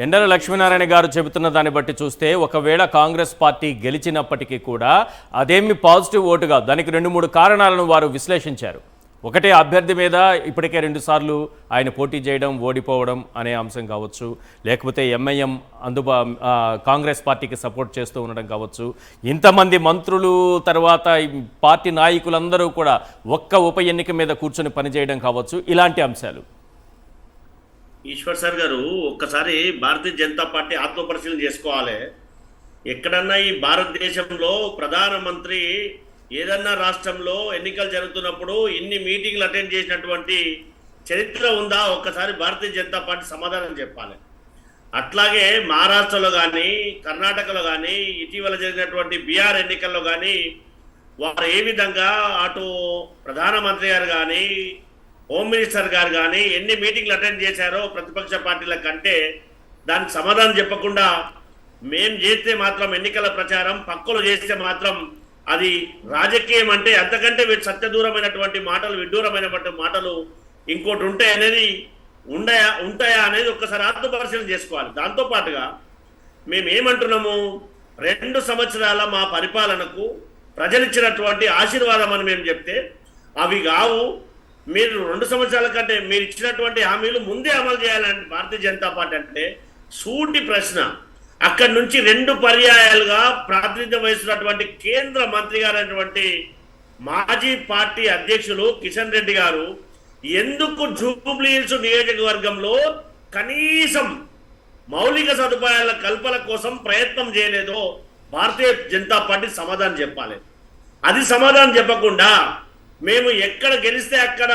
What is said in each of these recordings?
ఎండల లక్ష్మీనారాయణ గారు చెబుతున్న దాన్ని బట్టి చూస్తే ఒకవేళ కాంగ్రెస్ పార్టీ గెలిచినప్పటికీ కూడా అదేమి పాజిటివ్ ఓటుగా దానికి 2-3 కారణాలను వారు విశ్లేషించారు. ఒకటే అభ్యర్థి మీద ఇప్పటికే 2 సార్లు ఆయన పోటీ చేయడం ఓడిపోవడం అనే అంశం కావచ్చు, లేకపోతే ఎంఐఎం కాంగ్రెస్ పార్టీకి సపోర్ట్ చేస్తూ ఉండడం కావచ్చు, ఇంతమంది మంత్రులు తర్వాత పార్టీ నాయకులందరూ కూడా ఒక్క ఉప ఎన్నిక మీద కూర్చొని పనిచేయడం కావచ్చు, ఇలాంటి అంశాలు. ఈశ్వర్ సార్ గారు ఒక్కసారి భారతీయ జనతా పార్టీ ఆత్మపరిశీలన చేసుకోవాలి. ఎక్కడన్నా ఈ భారతదేశంలో ప్రధానమంత్రి ఏదన్నా రాష్ట్రంలో ఎన్నికలు జరుగుతున్నప్పుడు ఇన్ని మీటింగ్లు అటెండ్ చేసినటువంటి చరిత్ర ఉందా? ఒక్కసారి భారతీయ జనతా పార్టీ సమాధానం చెప్పాలి. అట్లాగే మహారాష్ట్రలో కానీ కర్ణాటకలో కానీ ఇటీవల జరిగినటువంటి బీహార్ ఎన్నికల్లో కానీ వారు ఏ విధంగా అటు ప్రధానమంత్రి గారు కానీ హోమ్ మినిస్టర్ గారు కానీ ఎన్ని మీటింగ్లు అటెండ్ చేశారో ప్రతిపక్ష పార్టీల కంటే దానికి సమాధానం చెప్పకుండా మేం చేస్తే మాత్రం ఎన్నికల ప్రచారం, పక్కలు చేస్తే మాత్రం అది రాజకీయం అంటే అంతకంటే సత్యదూరమైనటువంటి మాటలు, విడ్డూరమైనటువంటి మాటలు ఇంకోటి ఉంటాయి అనేది ఉంటాయా అనేది ఒక్కసారి ఆత్మపరిశీలన చేసుకోవాలి. దాంతోపాటుగా మేమేమంటున్నాము, 2 సంవత్సరాల మా పరిపాలనకు ప్రజలిచ్చినటువంటి ఆశీర్వాదం అని మేము చెప్తే అవి కావు, మీరు 2 సంవత్సరాల కంటే మీరు ఇచ్చినటువంటి హామీలు ముందే అమలు చేయాలంటే భారతీయ జనతా పార్టీ అంటే సూటి ప్రశ్న. అక్కడి నుంచి 2 పర్యాయాలుగా ప్రాతినిధ్యం వహిస్తున్నటువంటి కేంద్ర మంత్రి గారు అయినటువంటి మాజీ పార్టీ అధ్యక్షులు కిషన్ రెడ్డి గారు ఎందుకు జూబ్లీ హిల్స్ నియోజకవర్గంలో కనీసం మౌలిక సదుపాయాల కల్పన కోసం ప్రయత్నం చేయలేదో భారతీయ జనతా పార్టీ సమాధానం చెప్పాలి. అది సమాధానం చెప్పకుండా మేము ఎక్కడ గెలిస్తే అక్కడ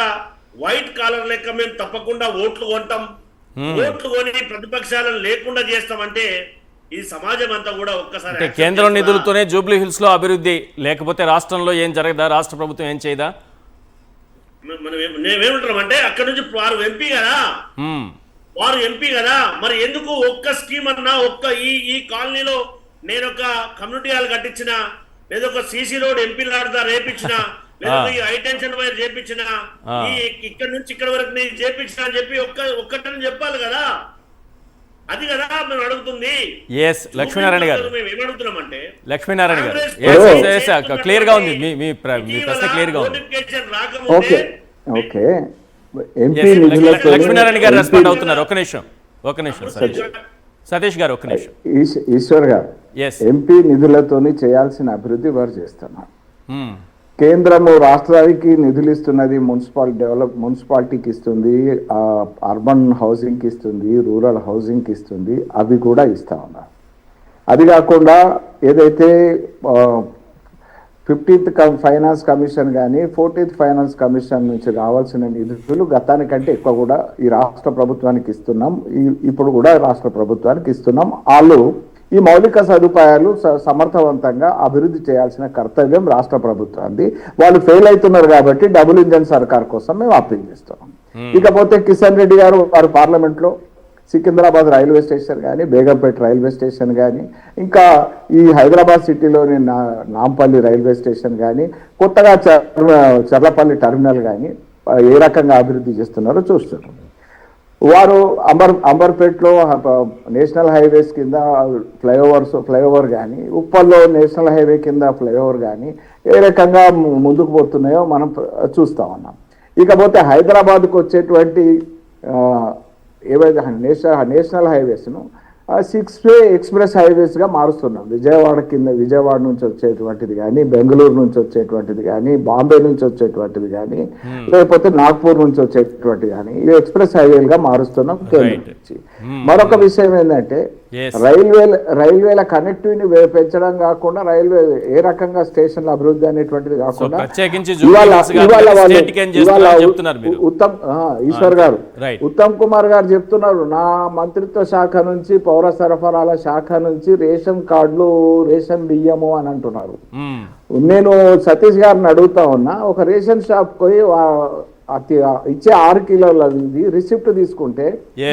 వైట్ కాలర్ లెక్క మేము తప్పకుండా ఓట్లు కొంటాం, ఓట్లు కొని ప్రతిపక్షాలను లేకుండా చేస్తామంటే ఈ సమాజం అంతా కూడా ఒక్కసారి కేంద్రం నిధులతోనే జూబ్లీ హిల్స్ లో అభివృద్ధి, లేకపోతే రాష్ట్రంలో ఏం జరగదా, రాష్ట్ర ప్రభుత్వం ఏం చేయదా? మేమేమంటున్నామంటే అక్కడ నుంచి వారు ఎంపీ కదా, మరి ఎందుకు ఒక్క స్కీమ్ అన్నా, ఒక్క ఈ కాలనీలో నేను ఒక కమ్యూనిటీ హాల్ కట్టించిన, లేదా ఒక సీసీ రోడ్ ఎంపీ లాడ్దా రేపించిన, లేదా ఈ హైటెన్షన్ వైర్ చేపించిన, ఈ ఇక్కడ నుంచి ఇక్కడ వరకు నేను చేపించిన అని చెప్పి ఒక్కటని చెప్పాలి కదా. అది కదా మేము అడుగుతుంది. లక్ష్మీనారాయణ గారు మేము ఏమడుగుతున్నామంటే, లక్ష్మీనారాయణ గారు క్లియర్ గా ఉంది, మీ ప్రశ్న క్లియర్ గా ఉంది. నోటిఫికేషన్ రాకముందే లక్ష్మీనారాయణ గారు రెస్పాండ్ అవుతున్నారు. ఒక నిమిషం సతీష్ గారు, ఒక నిమిషం. ఈశ్వర్ గారు, ఎంపీ నిధులతోని చేయాల్సిన అభివృద్ధి వారు చేస్తున్నారు. కేంద్రము రాష్ట్రానికి నిధులు ఇస్తున్నది, మున్సిపాలిటీకి ఇస్తుంది, అర్బన్ హౌసింగ్కి ఇస్తుంది, రూరల్ హౌసింగ్కి ఇస్తుంది, అవి కూడా ఇస్తా ఉన్నారు. అది కాకుండా ఏదైతే 15th ఫైనాన్స్ కమిషన్ కానీ 14th ఫైనాన్స్ కమిషన్ నుంచి రావాల్సిన నిధులు గతానికంటే ఎక్కువ కూడా ఈ రాష్ట్ర ప్రభుత్వానికి ఇస్తున్నాం, ఇప్పుడు కూడా రాష్ట్ర ప్రభుత్వానికి ఇస్తున్నాం. వాళ్ళు ఈ మౌలిక సదుపాయాలు సమర్థవంతంగా అభివృద్ధి చేయాల్సిన కర్తవ్యం రాష్ట్ర ప్రభుత్వాన్ని. వాళ్ళు ఫెయిల్ అవుతున్నారు కాబట్టి డబుల్ ఇంజన్ సర్కార్ కోసం మేము అప్పీల్ చేస్తున్నాం. ఇకపోతే కిషన్ రెడ్డి గారు వారు పార్లమెంట్లో సికింద్రాబాద్ రైల్వే స్టేషన్ కానీ, బేగంపేట రైల్వే స్టేషన్ కానీ, ఇంకా ఈ హైదరాబాద్ సిటీలోని నాంపల్లి రైల్వే స్టేషన్ కానీ, కొత్తగా చర్లపల్లి టెర్మినల్ కానీ ఏ రకంగా అభివృద్ధి చేస్తున్నారో చూస్తున్నారు. వారు అంబర్పేటలో నేషనల్ హైవేస్ కింద ఫ్లైఓవర్ కానీ, ఉప్పల్లో నేషనల్ హైవే కింద ఫ్లైఓవర్ కానీ ఏ రకంగా ముందుకు పోతున్నాయో మనం చూస్తూ ఉన్నాం. ఇకపోతే హైదరాబాద్కు వచ్చేటువంటి ఏవైతే నేషనల్ హైవేస్ను 6-way ఎక్స్ప్రెస్ హైవేస్గా మారుస్తున్నాం. విజయవాడ నుంచి వచ్చేటువంటిది కానీ, బెంగళూరు నుంచి వచ్చేటువంటిది కానీ, బాంబే నుంచి వచ్చేటువంటిది కానీ, లేకపోతే నాగ్పూర్ నుంచి వచ్చేటువంటిది కానీ, ఇవి ఎక్స్ప్రెస్ హైవేలుగా మారుస్తున్నాం కేంద్రం నుంచి. మరొక విషయం ఏంటంటే రైల్వేల కనెక్టివిటీ పెంచడం కాకుండా, రైల్వే ఏ రకంగా స్టేషన్ల అభివృద్ధి అనేటువంటిది కాకుండా ఈశ్వర్ గారు, ఉత్తమ్ కుమార్ గారు చెప్తున్నారు, నా మంత్రిత్వ శాఖ నుంచి పౌర సరఫరాల శాఖ నుంచి రేషన్ కార్డులు, రేషన్ బియ్యము అని అంటున్నారు. నేను సతీష్ గారిని అడుగుతా ఉన్నా, ఒక రేషన్ షాప్ పోయి ఇచ్చే 6 కిలోల రిసిప్ట్ తీసుకుంటే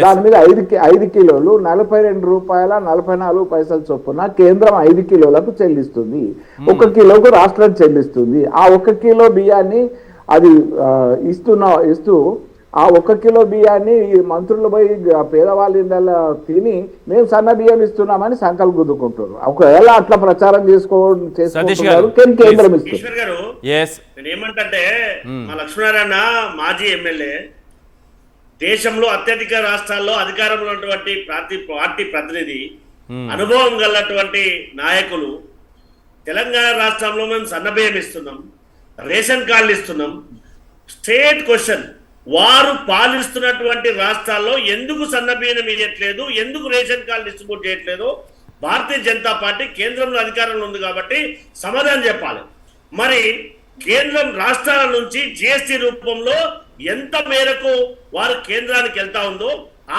దాని మీద 5 కిలోలు ₹42.44 చొప్పున కేంద్రం 5 కిలోలకు చెల్లిస్తుంది, 1 కిలోకు రాష్ట్రం చెల్లిస్తుంది. ఆ 1 కిలో బియ్యాన్ని అది ఇస్తూ ఆ 1 కిలో బియ్యాన్ని ఈ మంత్రులు పోయి పేదవాళ్ళ ఇళ్ళ తిని మేము సన్న బియ్యం ఇస్తున్నామని సంకల్పం గుద్దుకుంటారు. ఒకవేళ అట్లా ప్రచారం చేసుకుంటున్నారు కేంద్రం ఇస్తుంది. ఈశ్వర్ గారు ఎస్ నేను ఏమంటే మా లక్ష్మీనారాయణ మాజీ ఎమ్మెల్యే, దేశంలో అత్యధిక రాష్ట్రాల్లో అధికారంలో ఉన్నటువంటి పార్టీ ప్రతినిధి, అనుభవం గలటువంటి నాయకులు, తెలంగాణ రాష్ట్రంలో మేము సన్నబియ్యం ఇస్తున్నాం, రేషన్ కార్డులు ఇస్తున్నాం. స్టేట్ క్వశ్చన్, వారు పాలిస్తున్నటువంటి రాష్ట్రాల్లో ఎందుకు సన్నబియ్యం ఇవ్వట్లేదు, ఎందుకు రేషన్ కార్డు డిస్ట్రిబ్యూట్ చేయట్లేదు? భారతీయ జనతా పార్టీ కేంద్రంలో అధికారంలో ఉంది కాబట్టి సమాధానం చెప్పాలి. మరి కేంద్రం రాష్ట్రాల నుంచి జిఎస్టీ రూపంలో ఎంత మేరకు వారు కేంద్రానికి వెళ్తా ఉందో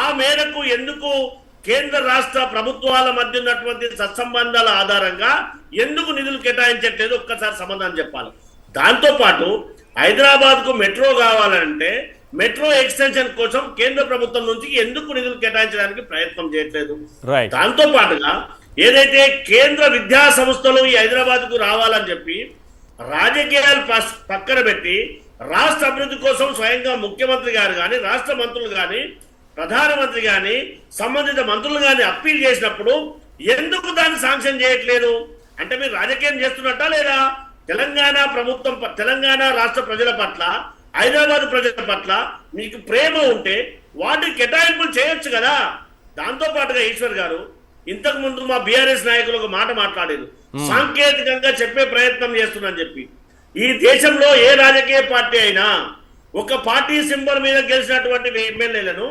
ఆ మేరకు ఎందుకు కేంద్ర రాష్ట్ర ప్రభుత్వాల మధ్య ఉన్నటువంటి సత్సంబంధాల ఆధారంగా ఎందుకు నిధులు కేటాయించట్లేదు? ఒక్కసారి సమాధానం చెప్పాలి. దాంతోపాటు హైదరాబాద్కు మెట్రో కావాలంటే మెట్రో ఎక్స్టెన్షన్ కోసం కేంద్ర ప్రభుత్వం నుంచి ఎందుకు నిధులు కేటాయించడానికి ప్రయత్నం చేయట్లేదు? దాంతో పాటుగా ఏదైతే కేంద్ర విద్యా సంస్థలు ఈ హైదరాబాద్కు రావాలని చెప్పి రాజకీయాలు పక్కన పెట్టి రాష్ట్ర అభివృద్ధి కోసం స్వయంగా ముఖ్యమంత్రి గారు కానీ, రాష్ట్ర మంత్రులు కానీ, ప్రధానమంత్రి కానీ, సంబంధిత మంత్రులు కానీ అప్పీల్ చేసినప్పుడు ఎందుకు దాన్ని శాంక్షన్ చేయట్లేదు? అంటే మీరు రాజకీయం చేస్తున్నట్టా లేదా? తెలంగాణ ప్రభుత్వం, తెలంగాణ రాష్ట్ర ప్రజల పట్ల, హైదరాబాద్ ప్రజల పట్ల మీకు ప్రేమ ఉంటే వాటికి కేటాయింపులు చేయొచ్చు కదా. దాంతో పాటుగా ఈశ్వర్ గారు ఇంతకు ముందు మా బీఆర్ఎస్ నాయకులు ఒక మాట మాట్లాడారు, సాంకేతికంగా చెప్పే ప్రయత్నం చేస్తున్నారని చెప్పి. ఈ దేశంలో ఏ రాజకీయ పార్టీ అయినా ఒక పార్టీ సింబల్ మీద గెలిచినటువంటి ఎమ్మెల్యేలను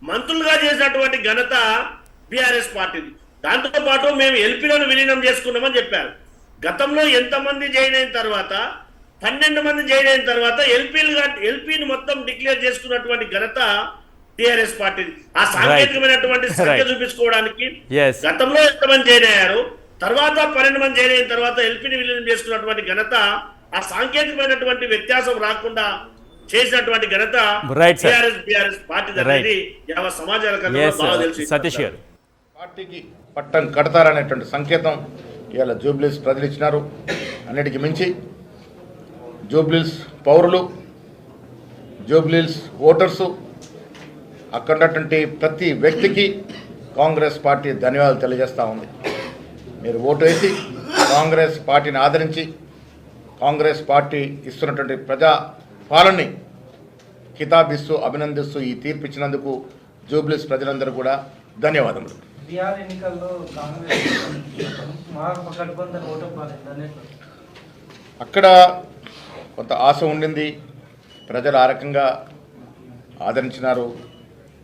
మంత్రులుగా చేసినటువంటి ఘనత బీఆర్ఎస్ పార్టీది. దాంతో పాటు మేము ఎల్పీలను విలీనం చేసుకున్నామని చెప్పారు. గతంలో ఎంతమంది జాయిన్ అయిన తర్వాత 12 మంది జాయిన్ అయిన తర్వాత ఎల్పీని మొత్తం డిక్లేర్ చేసుకున్నటువంటి ఘనత టిఆర్ఎస్ పార్టీ. ఆ సాంకేతికమైనటువంటి సంఖ్య చూపించుకోవడానికి గతంలో ఎంతమంది జాయిన్ అయ్యారు, తర్వాత 12 మంది జాయిన్ అయిన తర్వాత ఎల్పీని విలీనం చేసుకున్నటువంటి ఘనత, ఆ సాంకేతికమైనటువంటి వ్యత్యాసం రాకుండా చేసినటువంటి ఘనత బీఆర్ఎస్ పార్టీ అనేది సమాజాల సతీష్ గారు పార్టీకి పట్టం కడతారనేటువంటి సంకేతం ఇవాళ జూబ్లీస్ ప్రజలు ఇచ్చినారు. అన్నిటికీ మించి జూబ్లీస్ పౌరులు, జూబ్లీస్ ఓటర్సు, అక్కడ ఉన్నటువంటి ప్రతి వ్యక్తికి కాంగ్రెస్ పార్టీ ధన్యవాదాలు తెలియజేస్తూ ఉంది. మీరు ఓటు వేసి కాంగ్రెస్ పార్టీని ఆదరించి కాంగ్రెస్ పార్టీ ఇస్తున్నటువంటి ప్రజా పాలనని కితాబిస్తూ అభినందిస్తూ ఈ తీర్పు ఇచ్చినందుకు జూబ్లీస్ ప్రజలందరూ కూడా ధన్యవాదములు. అక్కడ కొంత ఆశ ఉండింది, ప్రజలు ఆ రకంగా ఆదరించినారు.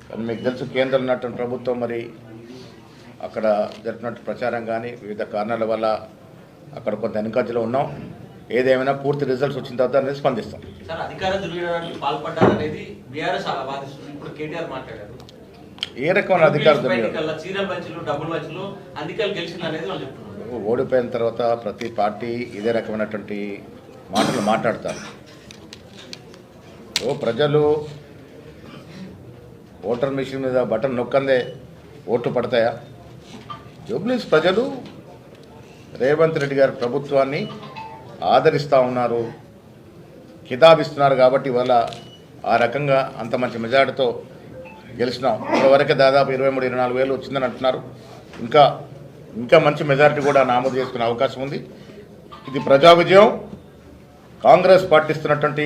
కానీ మీకు తెలుసు కేంద్రంలో ఉన్నటువంటి ప్రభుత్వం మరి అక్కడ జరిపినట్టు ప్రచారం కానీ వివిధ కారణాల వల్ల అక్కడ కొంత వెనుకంజలో ఉన్నాం. ఏదేమైనా పూర్తి రిజల్ట్స్ వచ్చిన తర్వాత అనేది స్పందిస్తాం. ఏ రకమైన అధికార ఓడిపోయిన తర్వాత ప్రతి పార్టీ ఇదే రకమైనటువంటి మాటలు మాట్లాడతారు. ప్రజలు ఓటర్ మిషన్ మీద బటన్ నొక్కందే ఓట్లు పడతాయా? జూబ్లీస్ ప్రజలు రేవంత్ రెడ్డి గారి ప్రభుత్వాన్ని ఆదరిస్తూ ఉన్నారు, కితాబిస్తున్నారు. కాబట్టి ఇవాళ ఆ రకంగా అంత మంచి మెజార్టీతో గెలిచినాం. ఇప్పటివరకే దాదాపు 23-24 వేలు వచ్చిందని అంటున్నారు. ఇంకా మంచి మెజారిటీ కూడా నమోదు చేసుకునే అవకాశం ఉంది. ఇది ప్రజా విజయం, కాంగ్రెస్ పార్టీ ఇస్తున్నటువంటి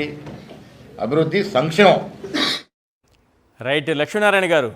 అభివృద్ధి, సంక్షేమం. రైట్ లక్ష్మీనారాయణ గారు,